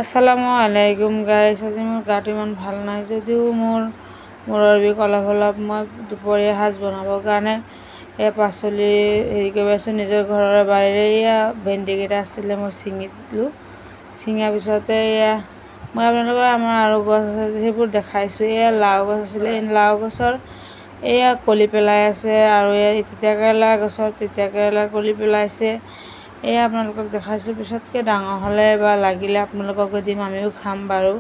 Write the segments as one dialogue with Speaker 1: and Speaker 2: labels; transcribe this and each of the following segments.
Speaker 1: আসসালামু আলাইকুম গাইছ। আজি মোৰ গাটো ইমান ভাল নাই যদিও মোৰ মূৰৰ বিষ অলপ অলপ। মই দুপৰীয়া সাজ বনাবৰ কাৰণে পাচলি হেৰি কৰি আছোঁ। নিজৰ ঘৰৰ বাৰীৰে ভেন্দিকেইটা আছিলে, মই ছিঙি দিলোঁ। ছিঙাৰ পিছতে মই আপোনালোকৰ আমাৰ আৰু গছ আছে সেইবোৰ দেখাইছোঁ। লাও গছ আছিলে, লাও গছৰ কলি পেলাই আছে, আৰু তিতাকেৰেলা গছৰ তিতাকেৰেলাৰ কলি পেলাইছে। আপোনালোকক দেখাইছোঁ। পিছতকৈ ডাঙৰ হ'লে বা লাগিলে আপোনালোককো দিম, আমিও খাম বাৰু।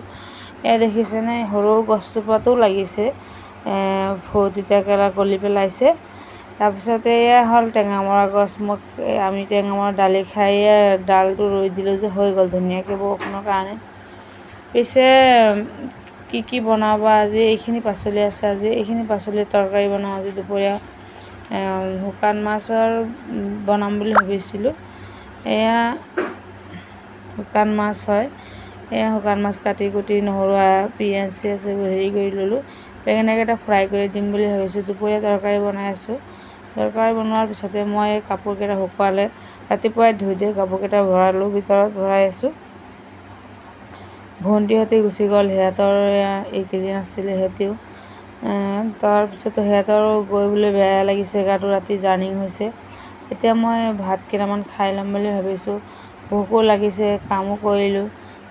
Speaker 1: দেখিছেনে, সৰু গছজোপাতো লাগিছে, তিতাকেৰেলা কলি পেলাইছে। তাৰপিছতে হ'ল টেঙামৰা গছ। আমি টেঙামৰা দালি খাই ডালটো ৰুই দিলোঁ যে হৈ গ'ল ধুনীয়াকৈ বৰষুণৰ কাৰণে। পিছে কি বনাব আজি? এইখিনি পাচলি আছে। আজি এইখিনি পাচলিৰ তৰকাৰী বনাওঁ। আজি দুপৰীয়া শুকান মাছৰ বনাম বুলি ভাবিছিলোঁ। শুকান মাছ হয়। শুকান মাছ কাটি কুটি নহৰু পিঁয়াজ চিয়াজ হেৰি কৰি ল'লোঁ। বেঙেনাকেইটা ফ্ৰাই কৰি দিম বুলি ভাবিছোঁ। দুপৰীয়া তৰকাৰী বনাই আছোঁ। তৰকাৰী বনোৱাৰ পিছতে মই কাপোৰকেইটা শুকুৱালে ৰাতিপুৱাই ধুই দি কাপোৰকেইটা ভৰালোঁ, ভিতৰত ভৰাই আছোঁ। ভণ্টিহঁতে গুচি গ'ল, সিহঁতৰ এইকেইদিন আছিলে সিহঁতেও। তাৰপিছতে সিহঁতৰো গৈ বোলে বেয়া লাগিছে গাটো, ৰাতি জাৰ্ণি হৈছে। এতিয়া মই ভাত কেইটামান খাই ল'ম বুলি ভাবিছোঁ। ভোকো লাগিছে, কামো কৰিলোঁ,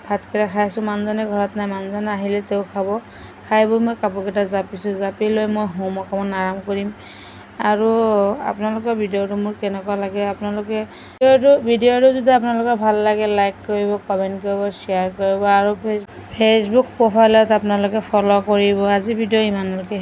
Speaker 1: ভাতকেইটা খাই আছোঁ। মানুহজনে ঘৰত নাই, মানুহজন আহিলে তেওঁ খাব। খাই বৈ মই কাপোৰকেইটা জাপিছোঁ। জাপি লৈ মই শুম, অকণমান আৰাম কৰিম। আৰু আপোনালোকৰ ভিডিঅ'টো মোৰ কেনেকুৱা লাগে, আপোনালোকে ভিডিঅ'টো যদি আপোনালোকৰ ভাল লাগে লাইক কৰিব, কমেণ্ট কৰিব, শ্বেয়াৰ কৰিব, আৰু ফেচবুক প্ৰফাইলত আপোনালোকে ফ'ল' কৰিব। আজি ভিডিঅ' ইমানলৈকে।